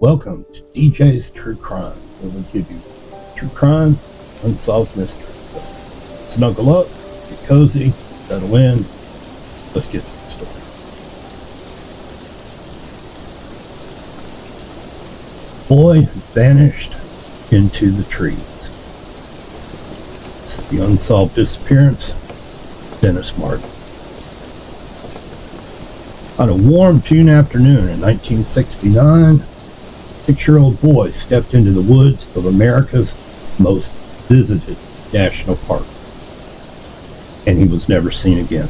Welcome to DJ's True Crime, where we give you true crime, unsolved mysteries. So snuggle up, get cozy, settle in, let's get to the story. Boy vanished into the trees. This is the unsolved disappearance, Dennis Martin. On a warm June afternoon in 1969, 6-year-old boy stepped into the woods of America's most visited national park, and he was never seen again.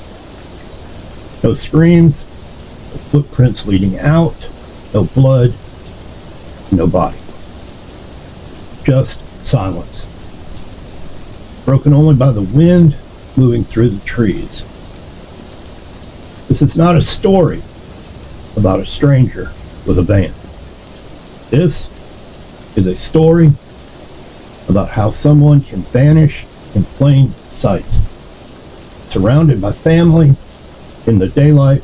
No screams, no footprints leading out, no blood, no body. Just silence, broken only by the wind moving through the trees. This is not a story about a stranger with a van. This is a story about how someone can vanish in plain sight, surrounded by family, in the daylight,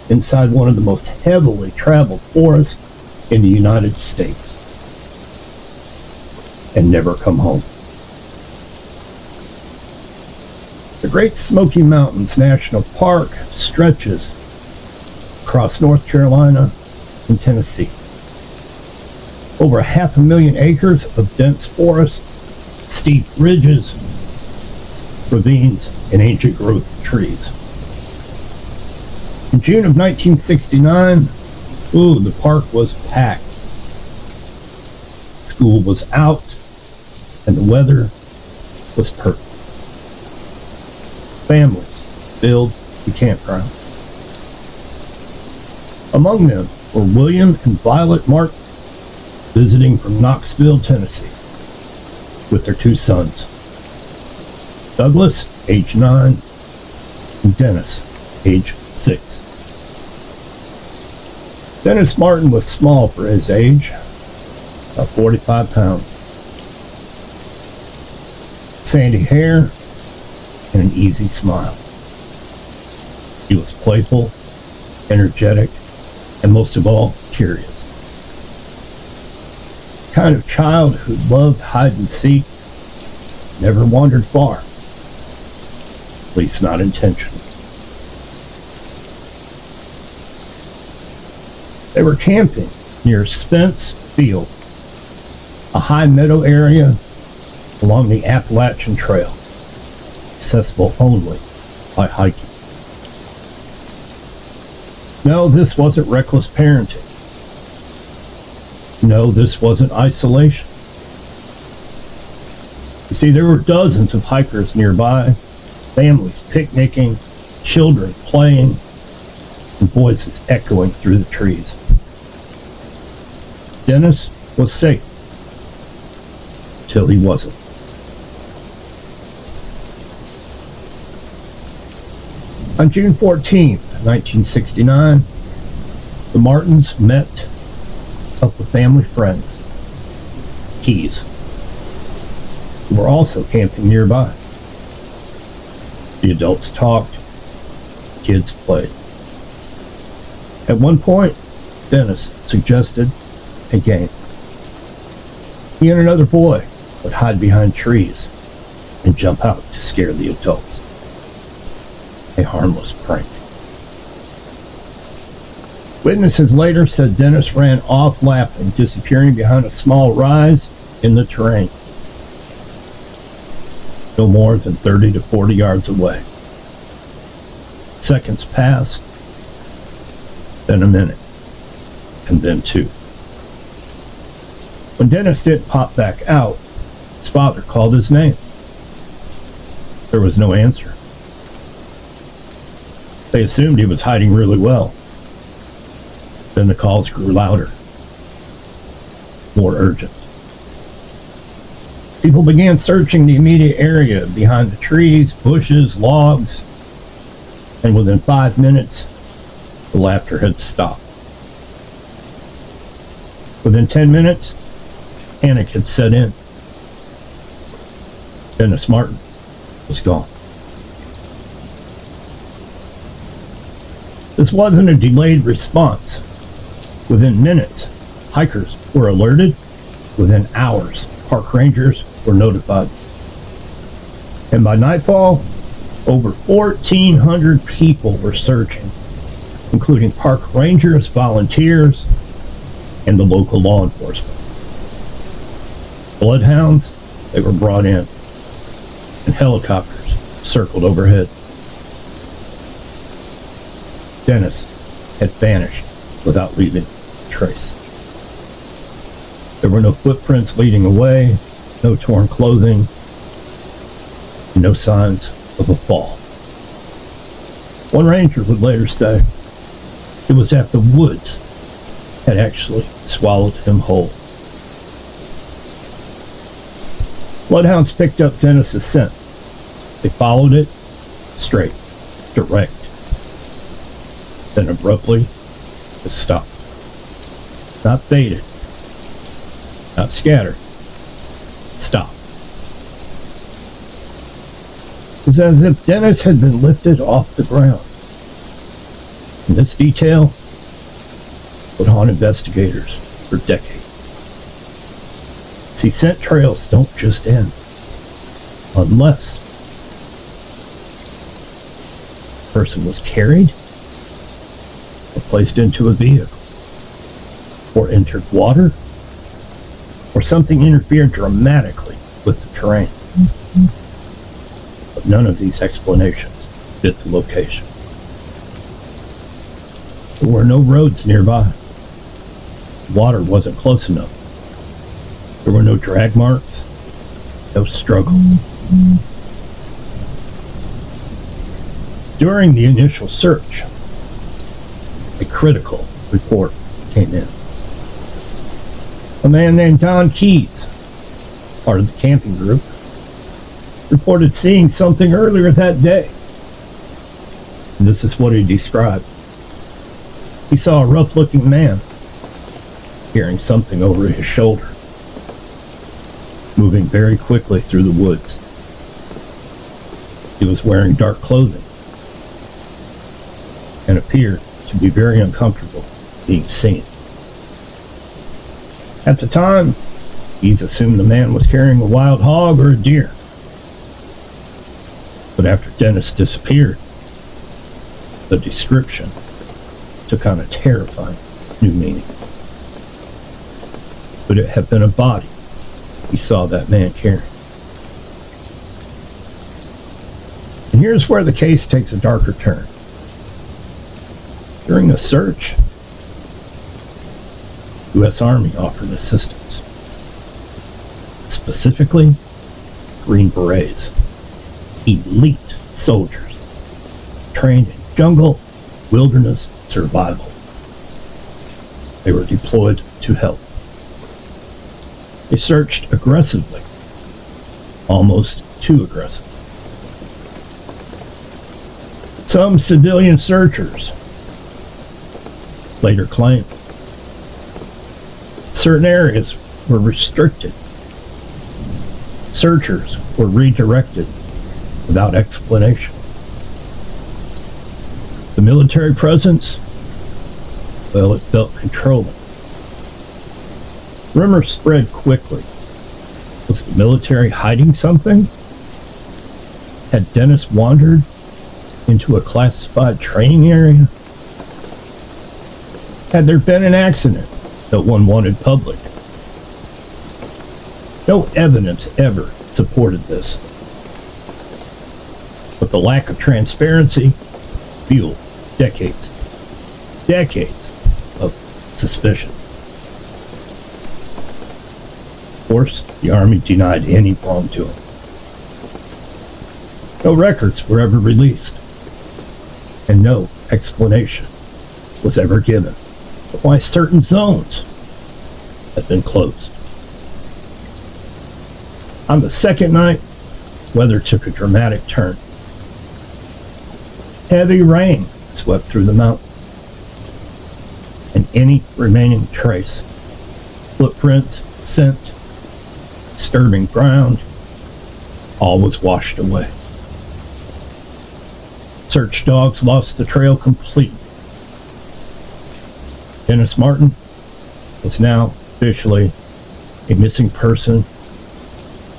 inside one of the most heavily traveled forests in the United States, and never come home. The Great Smoky Mountains National Park stretches across North Carolina and Tennessee. Over 500,000 acres of dense forest, steep ridges, ravines, and ancient growth trees. In June of 1969, the park was packed. School was out, and the weather was perfect. Families filled the campground. Among them were William and Violet Martin, visiting from Knoxville, Tennessee, with their 2 sons, Douglas, age 9, and Dennis, age 6. Dennis Martin was small for his age, about 45 pounds. Sandy hair and an easy smile. He was playful, energetic, and most of all, curious. Kind of child who loved hide and seek, never wandered far, at least not intentionally. They were camping near Spence Field, a high meadow area along the Appalachian Trail, accessible only by hiking. No, this wasn't reckless parenting. No, this wasn't isolation. You see, there were dozens of hikers nearby, families picnicking, children playing, and voices echoing through the trees. Dennis was safe, till he wasn't. On June 14th, 1969, the Martins met up with family friends, Keys, who were also camping nearby. The adults talked, kids played. At one point, Dennis suggested a game. He and another boy would hide behind trees and jump out to scare the adults. A harmless prank. Witnesses later said Dennis ran off laughing, disappearing behind a small rise in the terrain, no more than 30 to 40 yards away. Seconds passed, then a minute, and then 2. When Dennis did pop back out, his father called his name. There was no answer. They assumed he was hiding really well. Then the calls grew louder, more urgent. People began searching the immediate area behind the trees, bushes, logs, and within 5 minutes, the laughter had stopped. Within 10 minutes, panic had set in. Dennis Martin was gone. This wasn't a delayed response. Within minutes, Hikers were alerted. Within hours, park rangers were notified. And by nightfall, over 1,400 people were searching, including park rangers, volunteers, and the local law enforcement. Bloodhounds, they were brought in, and helicopters circled overhead. Dennis had vanished without leaving a trace. There were no footprints leading away, no torn clothing, and no signs of a fall. One ranger would later say it was that the woods had actually swallowed him whole. Bloodhounds picked up Dennis's scent. They followed it straight, direct. Then abruptly, it stopped. Not faded, not scattered. Stopped. It was as if Dennis had been lifted off the ground. And this detail would haunt investigators for decades. See, scent trails don't just end unless a person was carried or placed into a vehicle or entered water or something interfered dramatically with the terrain. But none of these explanations fit the location. There were no roads nearby. Water wasn't close enough. There were no drag marks, no struggle. During the initial search, a critical report came in. A man named Don Keys, part of the camping group, reported seeing something earlier that day. And this is what he described. He saw a rough-looking man carrying something over his shoulder, moving very quickly through the woods. He was wearing dark clothing and appeared to be very uncomfortable being seen. At the time, he's assumed the man was carrying a wild hog or a deer. But after Dennis disappeared, the description took on a terrifying new meaning. Could it have been a body he saw that man carrying? And here's where the case takes a darker turn. During the search, U.S. Army offered assistance. Specifically, Green Berets, elite soldiers trained in jungle, wilderness survival. They were deployed to help. They searched aggressively, almost too aggressive. Some civilian searchers later claimed certain areas were restricted. Searchers were redirected without explanation. The military presence, well, it felt controlling. Rumors spread quickly. Was the military hiding something? Had Dennis wandered into a classified training area? Had there been an accident that one wanted public? No evidence ever supported this. But the lack of transparency fueled decades of suspicion. Of course, the Army denied any wrongdoing. No records were ever released, and no explanation was ever given of why certain zones had been closed. On the second night, weather took a dramatic turn. Heavy rain swept through the mountain, and any remaining trace, footprints, scent, disturbing ground, all was washed away. Search dogs lost the trail completely. Dennis Martin was now officially a missing person,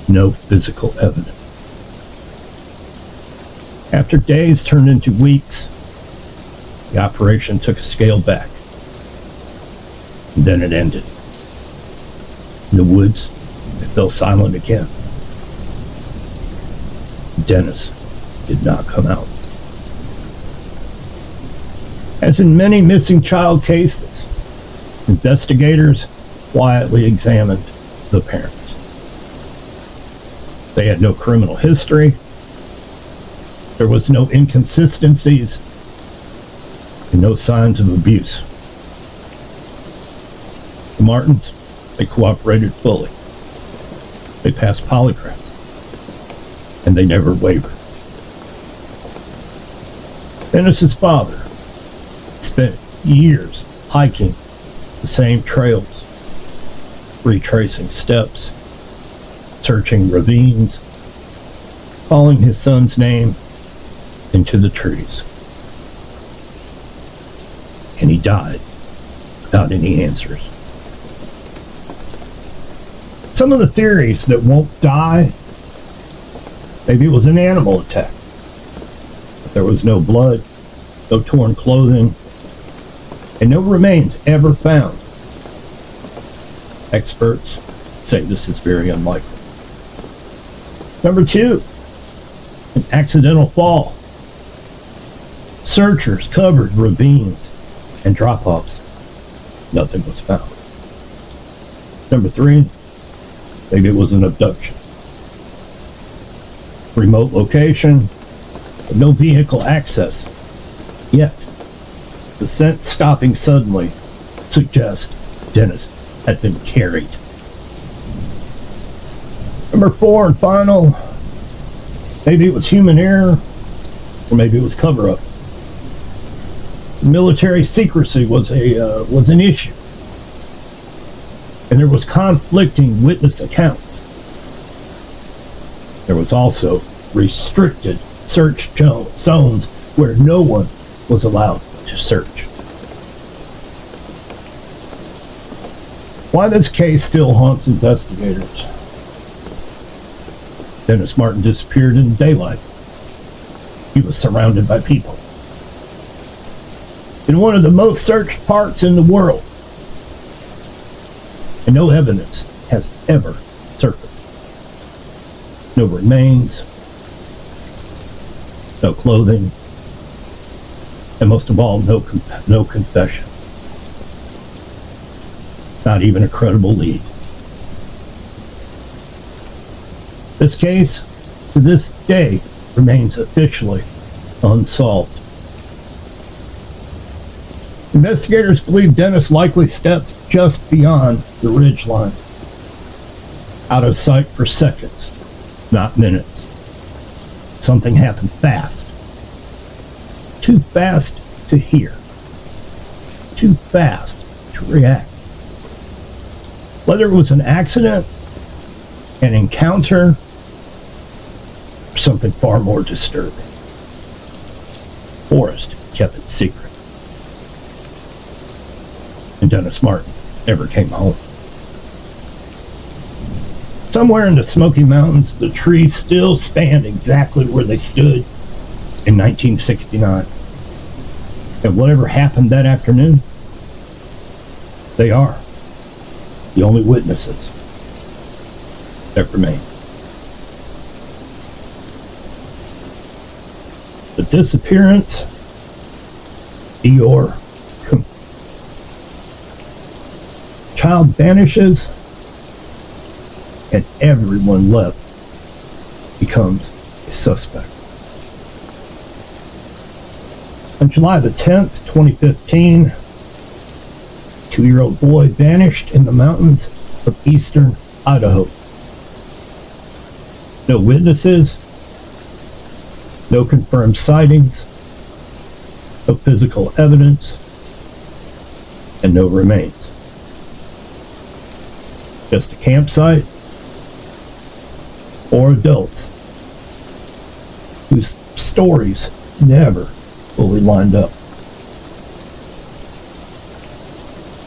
no physical evidence. After days turned into weeks, the operation took a scale back. And then it ended. In the woods, it fell silent again. Dennis did not come out. As in many missing child cases, investigators quietly examined the parents. They had no criminal history. There was no inconsistencies and no signs of abuse. The Martins, they cooperated fully. They passed polygraphs, and they never wavered. Dennis's father spent years hiking the same trails, retracing steps, searching ravines, calling his son's name into the trees. And he died without any answers. Some of the theories that won't die, maybe it was an animal attack. But there was no blood, no torn clothing, and no remains ever found. Experts say this is very unlikely. Number 2, an accidental fall. Searchers covered ravines and drop-offs. Nothing was found. Number 3, maybe it was an abduction. Remote location, but no vehicle access. Yet, the scent stopping suddenly suggests Dennis had been carried. Number 4 and final, maybe it was human error, or maybe it was cover-up. Military secrecy was an issue, and there was conflicting witness accounts. There was also restricted search zones where no one was allowed to search. Why this case still haunts investigators? Dennis Martin disappeared in daylight. He was surrounded by people. In one of the most searched parks in the world. And no evidence has ever surfaced. No remains, no clothing, and most of all, no confession. Not even a credible lead. This case, to this day, remains officially unsolved. Investigators believe Dennis likely stepped just beyond the ridge line, out of sight for seconds, not minutes. Something happened fast. Too fast to hear. Too fast to react. Whether it was an accident, an encounter, or something far more disturbing, Forrest kept it secret. And Dennis Martin never came home. Somewhere in the Smoky Mountains, the trees still stand exactly where they stood in 1969. And whatever happened that afternoon, they are the only witnesses that remain. The disappearance, Dior Kunz. Child vanishes, and everyone left becomes a suspect. On July the 10th, 2015, a 2-year-old boy vanished in the mountains of eastern Idaho. No witnesses, no confirmed sightings, no physical evidence, and no remains. Just a campsite, or adults whose stories never fully lined up.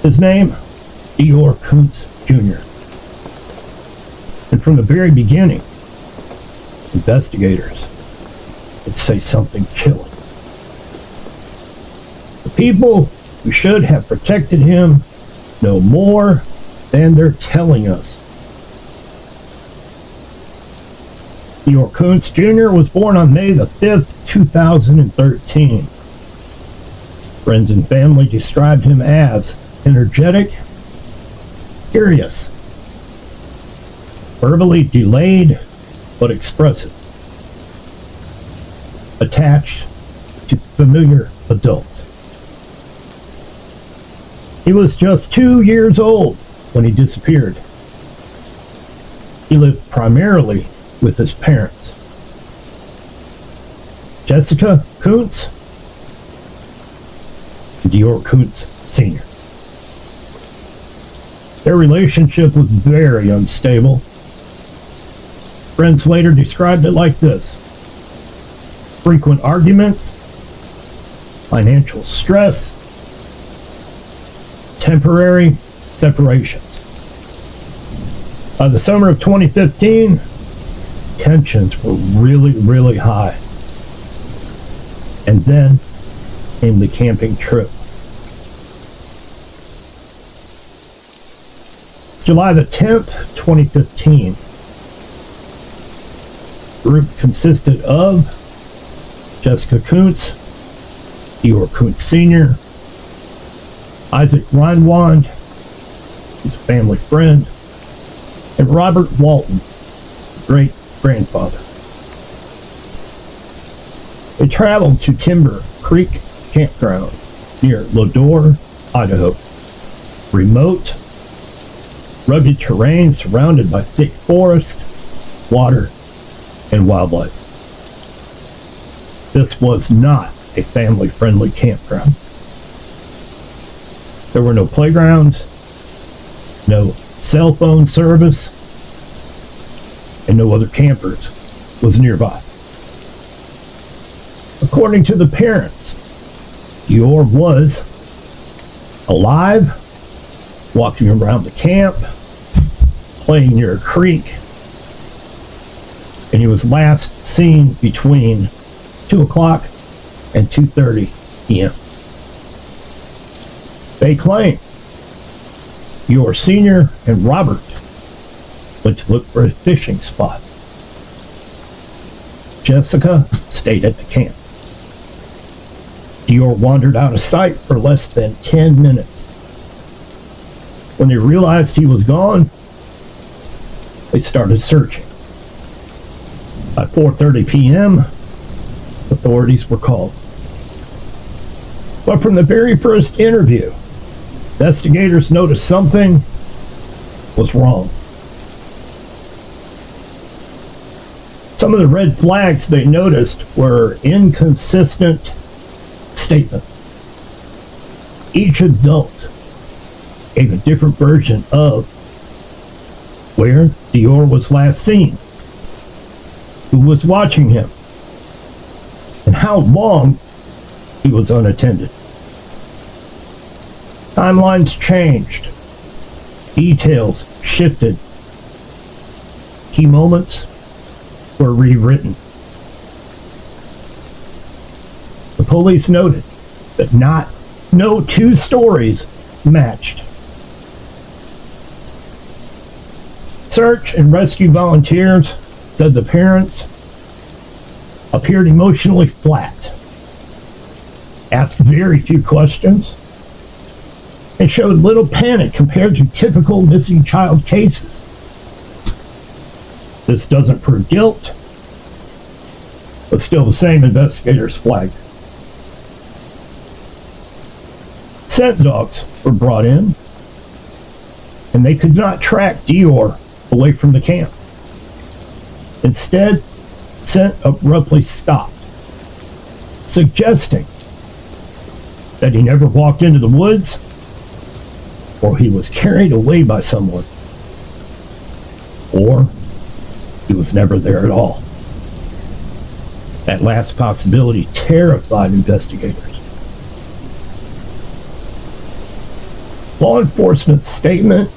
His name, Dior Kunz Jr. And from the very beginning, investigators would say something chilling. The people who should have protected him know more than they're telling us. Dior Kunz Jr. was born on May the 5th, 2013. Friends and family described him as energetic, curious, verbally delayed but expressive, attached to familiar adults. He was just 2 years old when he disappeared. He lived primarily with his parents, Jessica Kunz and Dior Kunz Sr. Their relationship was very unstable. Friends later described it like this: frequent arguments, financial stress, temporary separations. By the summer of 2015, tensions were really high. And then came the camping trip. July the 10th, 2015. The group consisted of Jessica Kunz, Dior Kunz Sr., Isaac Reinwand, his family friend, and Robert Walton, great-grandfather. They traveled to Timber Creek Campground near leador, Idaho. Remote, rugged terrain surrounded by thick forest, water, and wildlife. This was not a family-friendly campground. There were no playgrounds, no cell phone service, and no other campers was nearby. According to the parents, Deorr was alive, walking around the camp, playing near a creek, and he was last seen between 2 o'clock and 2:30 p.m. They claim Deorr Sr. and Robert went to look for a fishing spot. Jessica stayed at the camp. Deorr wandered out of sight for less than 10 minutes. When they realized he was gone, they started searching. By 4:30 p.m., authorities were called. But from the very first interview, investigators noticed something was wrong. Some of the red flags they noticed were inconsistent statements. Each adult gave a different version of where Deorr was last seen, who was watching him, and how long he was unattended. Timelines changed. Details shifted. Key moments were rewritten. The police noted that no two stories matched. Search and rescue volunteers said the parents appeared emotionally flat, asked very few questions, and showed little panic compared to typical missing child cases. This doesn't prove guilt, but still the same investigators flagged. Scent dogs were brought in, and they could not track Deorr away from the camp. Instead, scent abruptly stopped, suggesting that he never walked into the woods or he was carried away by someone, or he was never there at all. That last possibility terrified investigators. law enforcement statement,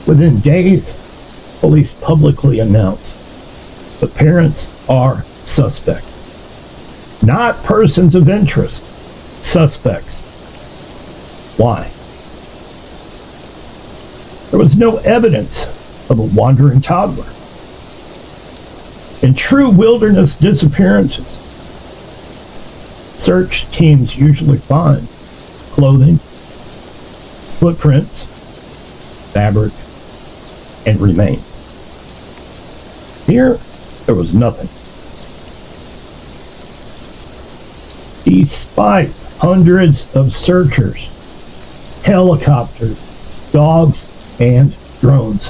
within days, police publicly announced the parents are suspects. Not persons of interest, suspects. Why? There was no evidence of a wandering toddler. In true wilderness disappearances, search teams usually find clothing, footprints, fabric, and remains. Here, there was nothing. Despite hundreds of searchers, helicopters, dogs, and drones,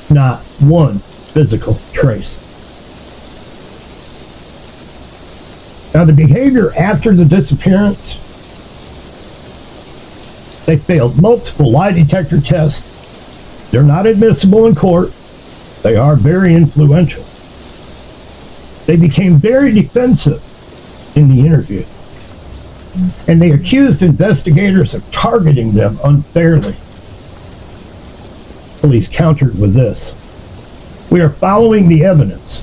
not one physical trace. Now, the behavior after the disappearance, they failed multiple lie detector tests. They're not admissible in court. They are very influential. They became very defensive in the interview, and they accused investigators of targeting them unfairly. Police countered with this: "We are following the evidence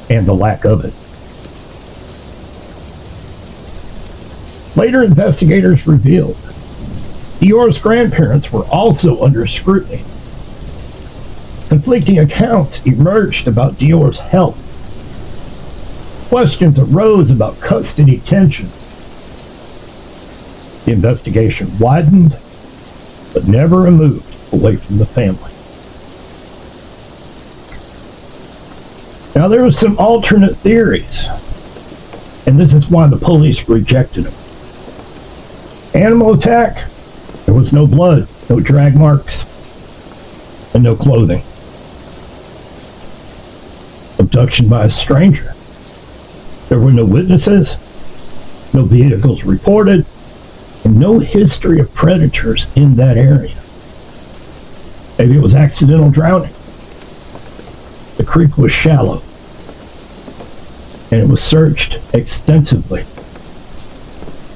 and the lack of it." Later, investigators revealed Deorr's grandparents were also under scrutiny. Conflicting accounts emerged about Deorr's health. Questions arose about custody tension. The investigation widened, but never moved away from the family. Now, there were some alternate theories, and this is why the police rejected them. Animal attack, there was no blood, no drag marks, and no clothing. Abduction by a stranger, there were no witnesses, no vehicles reported, and no history of predators in that area. Maybe it was accidental drowning. The creek was shallow, and it was searched extensively,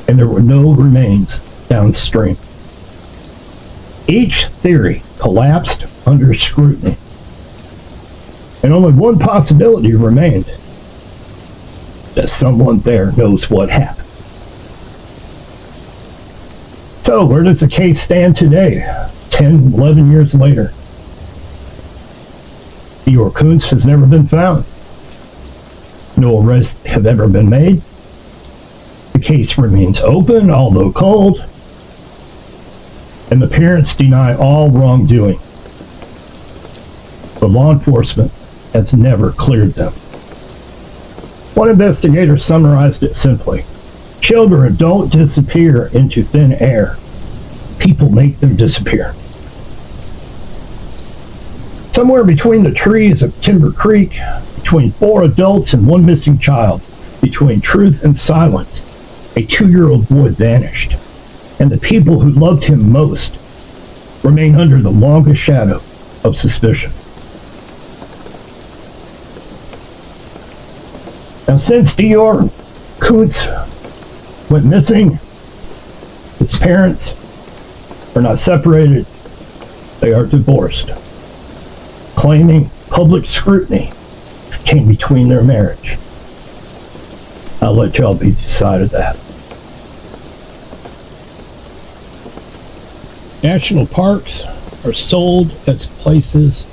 and there were no remains downstream. Each theory collapsed under scrutiny, and only one possibility remained: that someone there knows what happened. So, where does the case stand today, 10, 11 years later? Dior Kunz has never been found. No arrests have ever been made. The case remains open, although cold, and the parents deny all wrongdoing. But law enforcement has never cleared them. One investigator summarized it simply: children don't disappear into thin air. People make them disappear. Somewhere between the trees of Timber Creek, between 4 adults and 1 missing child, between truth and silence, a 2-year-old boy vanished, and the people who loved him most remain under the longest shadow of suspicion. Now, since Dior Kunz went missing, his parents are not separated, they are divorced, claiming public scrutiny came between their marriage. I'll let y'all be decided that. National parks are sold as places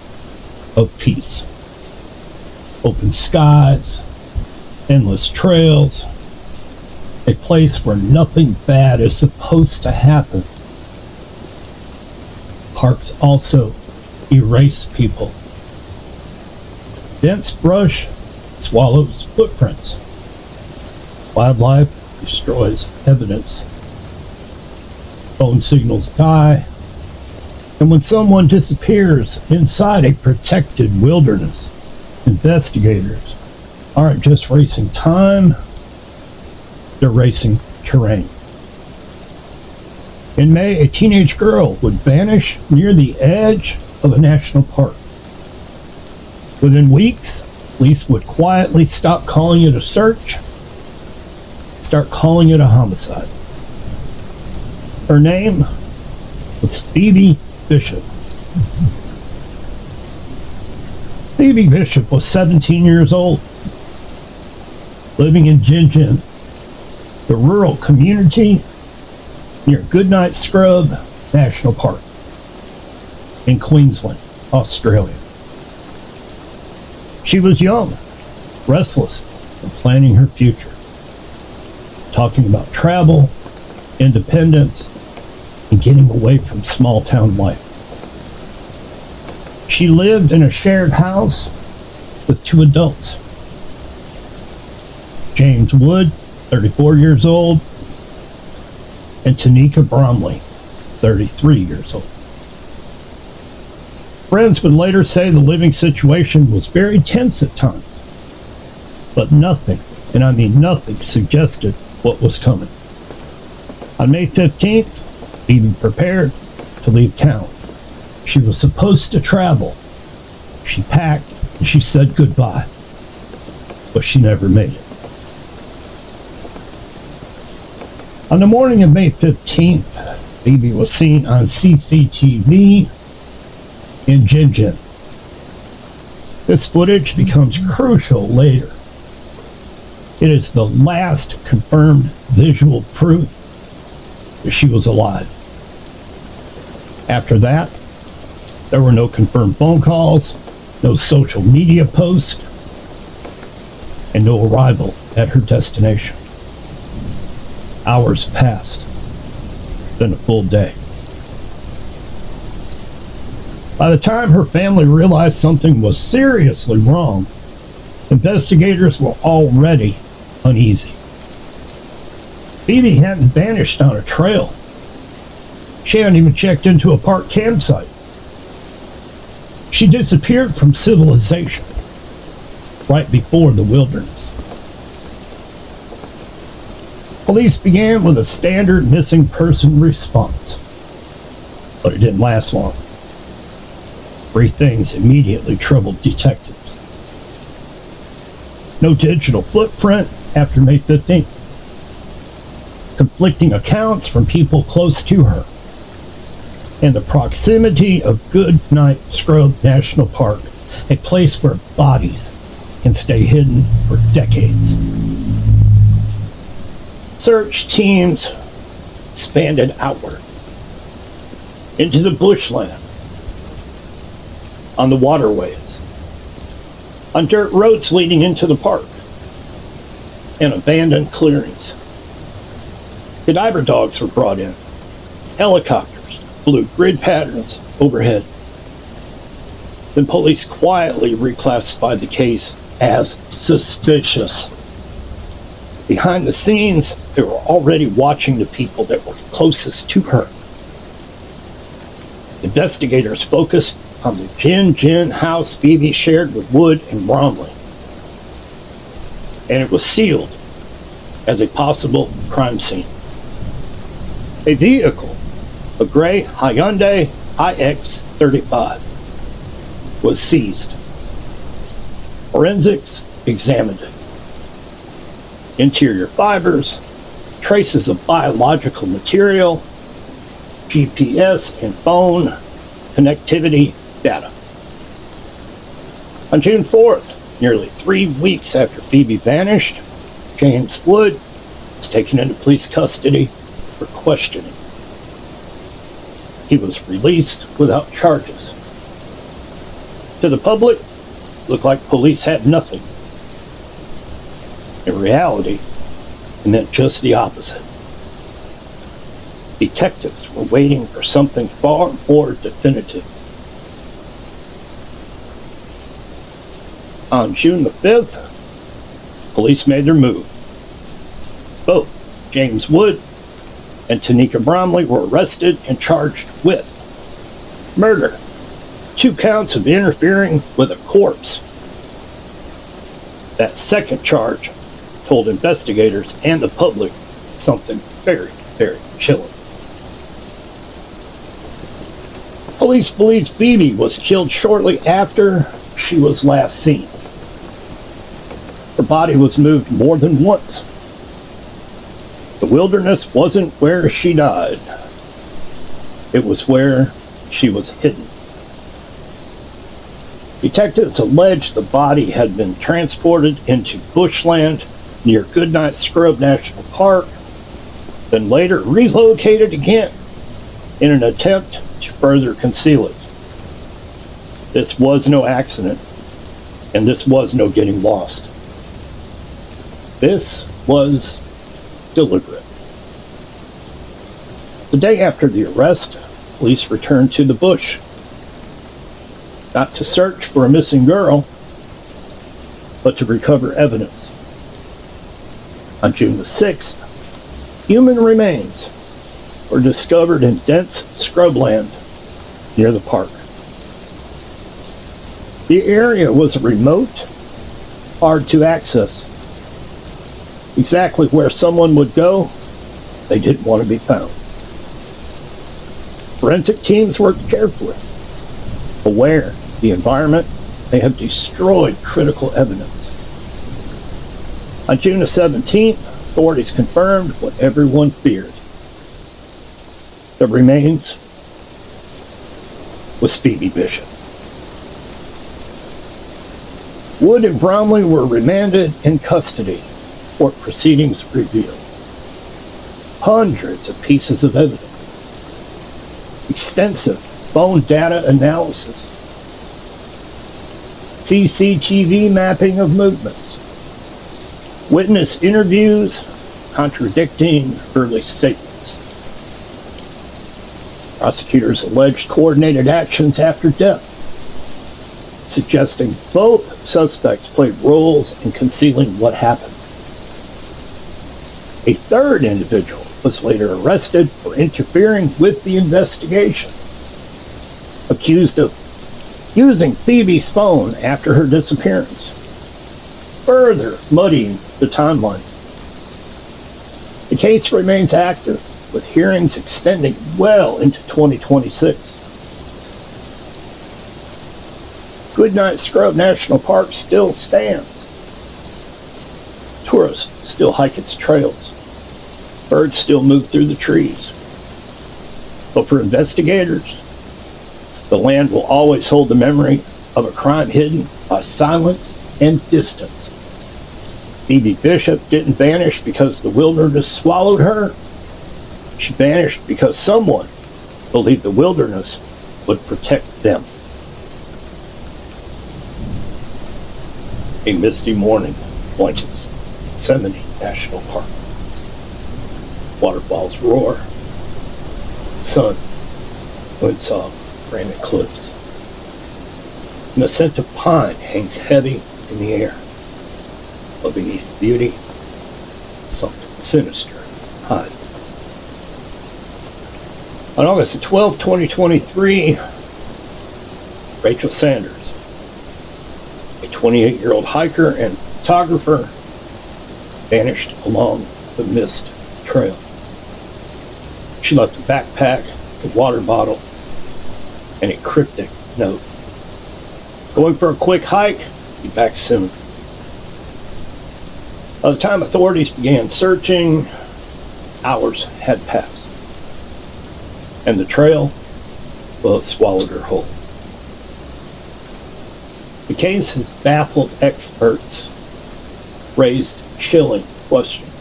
of peace. Open skies, endless trails, a place where nothing bad is supposed to happen. Parks also erase people. Dense brush swallows footprints. Wildlife destroys evidence. Phone signals die. And when someone disappears inside a protected wilderness, investigators aren't just racing time, they're racing terrain. In May, a teenage girl would vanish near the edge of a national park. Within weeks, police would quietly stop calling it a search, start calling it a homicide. Her name was Phoebe Bishop. Phoebe Bishop was 17 years old, living in Gin, the rural community near Goodnight Scrub National Park in Queensland, Australia. She was young, restless, and planning her future, talking about travel, independence, and getting away from small town life. She lived in a shared house with two adults. James Wood, 34 years old, and Tanika Bromley, 33 years old. Friends would later say the living situation was very tense at times, but nothing, and I mean nothing, suggested what was coming. On May 15th, Phoebe prepared to leave town. She was supposed to travel. She packed and she said goodbye, but she never made it. On the morning of May 15th, Phoebe was seen on CCTV in Gin. This footage becomes crucial later. It is the last confirmed visual proof that she was alive. After that, there were no confirmed phone calls, no social media posts, and no arrival at her destination. Hours passed, then a full day. By the time her family realized something was seriously wrong, investigators were already uneasy. Phoebe hadn't vanished on a trail. She hadn't even checked into a park campsite. She disappeared from civilization right before the wilderness. Police began with a standard missing person response, but it didn't last long. Three things immediately troubled detectives. No digital footprint after May 15th. Conflicting accounts from people close to her. And the proximity of Goodnight Scrub National Park, a place where bodies can stay hidden for decades. Search teams expanded outward into the bushland, on the waterways, on dirt roads leading into the park, and abandoned clearings. The diver dogs were brought in. Helicopters flew grid patterns overhead. Then police quietly reclassified the case as suspicious. Behind the scenes, they were already watching the people that were closest to her. Investigators focused on the Gin house Phoebe shared with Wood and Bromley, and it was sealed as a possible crime scene. A vehicle, a gray Hyundai iX35, was seized. Forensics examined it. Interior fibers, traces of biological material, GPS and phone connectivity data. On June 4th, nearly 3 weeks after Phoebe vanished, James Wood was taken into police custody for questioning. He was released without charges. To the public, it looked like police had nothing. In reality, it meant just the opposite. Detectives were waiting for something far more definitive. On June the 5th, police made their move. Both James Wood and Tanika Bromley were arrested and charged with murder, 2 counts of interfering with a corpse. That second charge told investigators and the public something very, very chilling. Police believe Phoebe was killed shortly after she was last seen. Her body was moved more than once. The wilderness wasn't where she died. It was where she was hidden. Detectives alleged the body had been transported into bushland near Goodnight Scrub National Park, then later relocated again in an attempt to further conceal it. This was no accident, and this was no getting lost. This was deliberate. The day after the arrest, police returned to the bush, not to search for a missing girl, but to recover evidence. On June the 6th, human remains were discovered in dense scrubland near the park. The area was remote, hard to access. Exactly where someone would go, they didn't want to be found. Forensic teams worked carefully, aware of the environment. They have destroyed critical evidence. On June the 17th, authorities confirmed what everyone feared. The remains was Phoebe Bishop. Wood and Bromley were remanded in custody. Court proceedings revealed hundreds of pieces of evidence, extensive phone data analysis, CCTV mapping of movements, witness interviews contradicting early statements. Prosecutors alleged coordinated actions after death, suggesting both suspects played roles in concealing what happened. A third individual was later arrested for interfering with the investigation, accused of using Phoebe's phone after her disappearance, further muddying the timeline. The case remains active, with hearings extending well into 2026. Goodnight Scrub National Park still stands. Tourists still hike its trails. Birds still move through the trees. But for investigators, the land will always hold the memory of a crime hidden by silence and distance. Phoebe Bishop didn't vanish because the wilderness swallowed her. She vanished because someone believed the wilderness would protect them. A misty morning blankets Yosemite National Park. Waterfalls roar. Sun, windsong, granite cliffs. And the scent of pine hangs heavy in the air. But beneath beauty, something sinister hides. On August 12, 2023, Rachel Sanders, a 28-year-old hiker and photographer, vanished along the mist trail. She left a backpack, a water bottle, and a cryptic note. Going for a quick hike, be back soon. By the time authorities began searching, hours had passed, and the trail, well, it swallowed her whole. The case has baffled experts, raised chilling questions,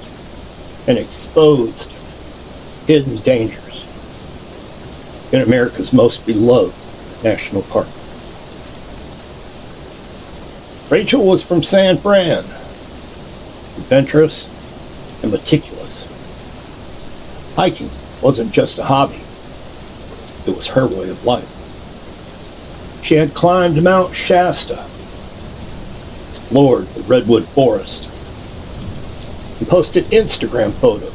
and exposed hidden dangers in America's most beloved national park. Rachel was from San Fran, adventurous and meticulous. Hiking wasn't just a hobby, it was her way of life. She had climbed Mount Shasta, explored the redwood forest, and posted Instagram photos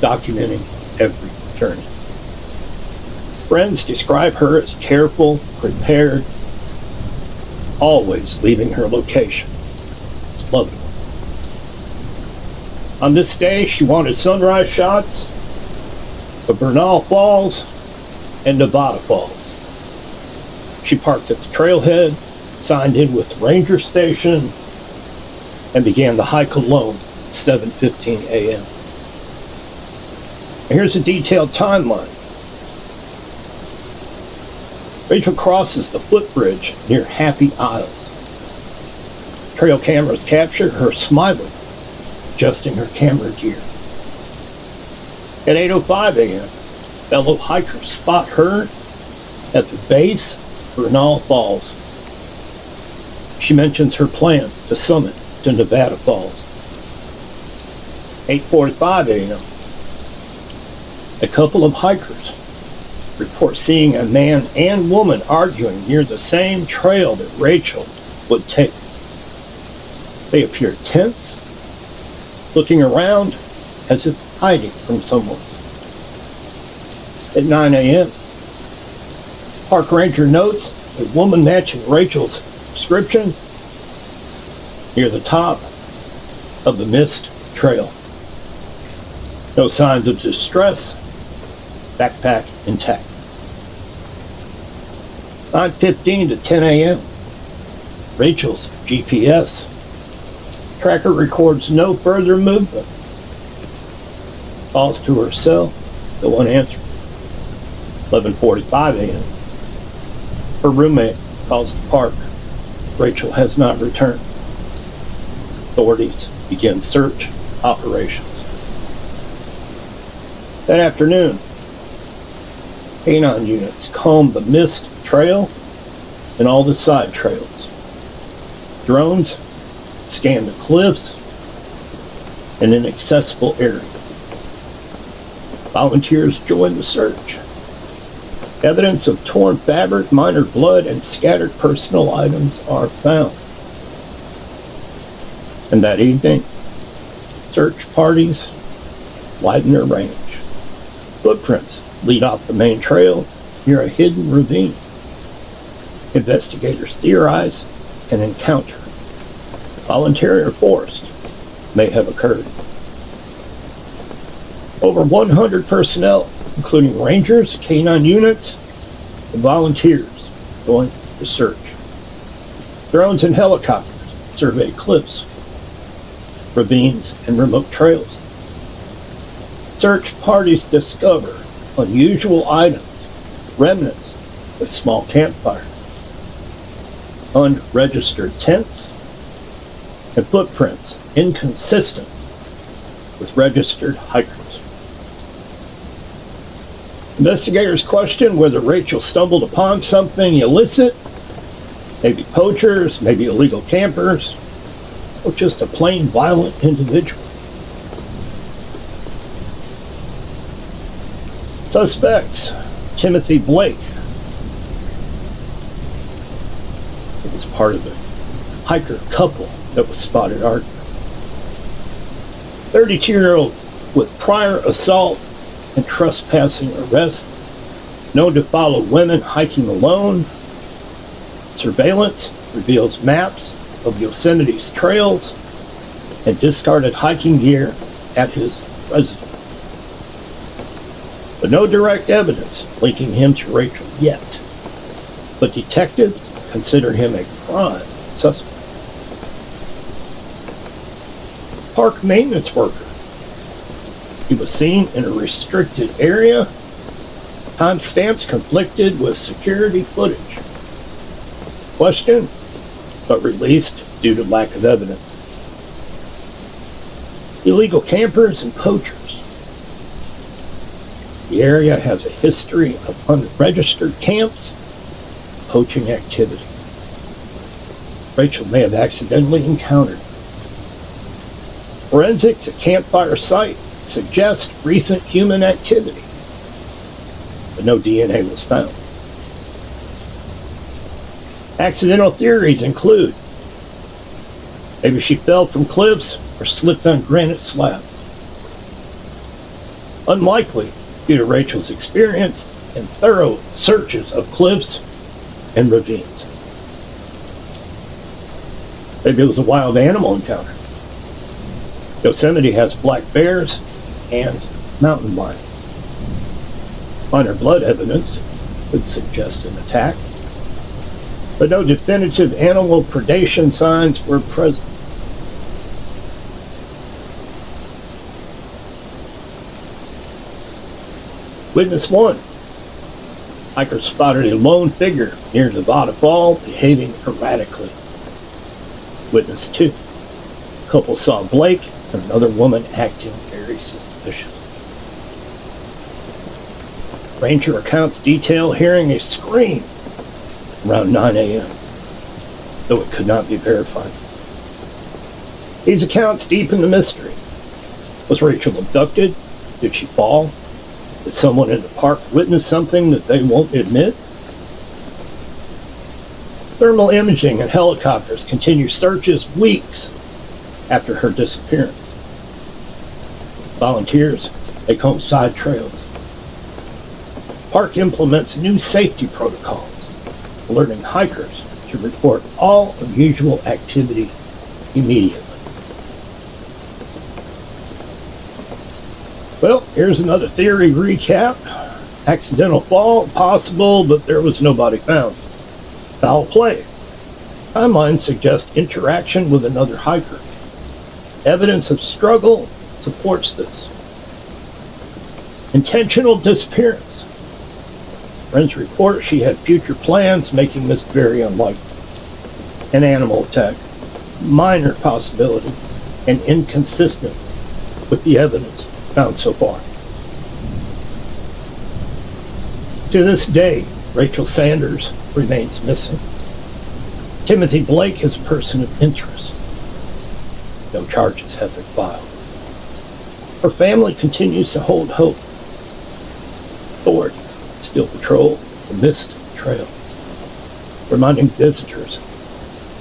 documenting every journey. Friends describe her as careful, prepared, always leaving her location. Lovely. On this day, she wanted sunrise shots of Bernal Falls and Nevada Falls. She parked at the trailhead, signed in with the ranger station, and began the hike alone at 7:15 a.m. Here's a detailed timeline. Rachel crosses the footbridge near Happy Isles. Trail cameras capture her smiling, adjusting her camera gear. At 8:05 a.m., fellow hikers spot her at the base of Bernal Falls. She mentions her plan to summit to Nevada Falls. 8:45 a.m., a couple of hikers report seeing a man and woman arguing near the same trail that Rachel would take. They appear tense, looking around as if hiding from someone. At 9 a.m., park ranger notes a woman matching Rachel's description near the top of the mist trail. No signs of distress, backpack intact. 9:15 to 10 a.m., Rachel's GPS tracker records no further movement. Calls to her cell, no one answered. 11:45 a.m., her roommate calls the park. Rachel has not returned. Authorities begin search operations. That afternoon, canine units comb the mist trail and all the side trails. Drones scan the cliffs and inaccessible areas. Volunteers join the search. Evidence of torn fabric, minor blood, and scattered personal items are found. And that evening, search parties widen their range. Footprints lead off the main trail near a hidden ravine. Investigators theorize an encounter, voluntary or forced, may have occurred. Over 100 personnel, including rangers, canine units, and volunteers, join the search. Drones and helicopters survey cliffs, ravines, and remote trails. Search parties discover unusual items, remnants of small campfires, unregistered tents, and footprints inconsistent with registered hikers. Investigators question whether Rachel stumbled upon something illicit, maybe poachers, maybe illegal campers, or just a plain violent individual. Suspects: Timothy Blake. It was part of the hiker couple that was spotted arguing. 32-year-old with prior assault and trespassing arrest, known to follow women hiking alone. Surveillance reveals maps of Yosemite's trails and discarded hiking gear at his residence. But no direct evidence linking him to Rachel yet. But detectives consider him a prime suspect. Park maintenance worker. He was seen in a restricted area. Timestamps conflicted with security footage. Questioned, but released due to lack of evidence. Illegal campers and poachers. The area has a history of unregistered camps, poaching activity. Rachel may have accidentally encountered. Forensics at campfire site suggest recent human activity, but no DNA was found. Accidental theories include maybe she fell from cliffs or slipped on granite slabs. Unlikely due to Rachel's experience and thorough searches of cliffs and ravines. Maybe it was a wild animal encounter. Yosemite has black bears and mountain lions. Minor blood evidence could suggest an attack, but no definitive animal predation signs were present. Witness 1. Hikers spotted a lone figure near the waterfall behaving erratically. Witness 2. Couple saw Blake and another woman acting very suspiciously. Ranger accounts detail hearing a scream around 9 a.m., though it could not be verified. These accounts deepen the mystery. Was Rachel abducted? Did she fall? Did someone in the park witness something that they won't admit? Thermal imaging and helicopters continue searches weeks after her disappearance. Volunteers take home side trails. Park implements new safety protocols, alerting hikers to report all unusual activity immediately. Well, here's another theory recap. Accidental fall, possible, but there was nobody found. Foul play. Timeline suggests interaction with another hiker. Evidence of struggle supports this. Intentional disappearance. Friends report she had future plans, making this very unlikely. An animal attack. Minor possibility and inconsistent with the evidence found so far. To this day, Rachel Sanders remains missing. Timothy Blake is a person of interest. No charges have been filed. Her family continues to hold hope. Authorities still patrol the missed trail, reminding visitors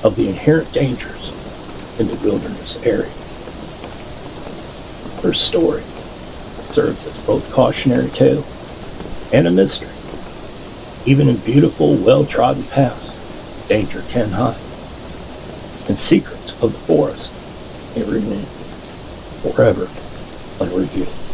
of the inherent dangers in the wilderness area. Her story serves as both cautionary tale and a mystery. Even in beautiful, well-trodden paths, danger can hide, and secrets of the forest may remain forever unrevealed.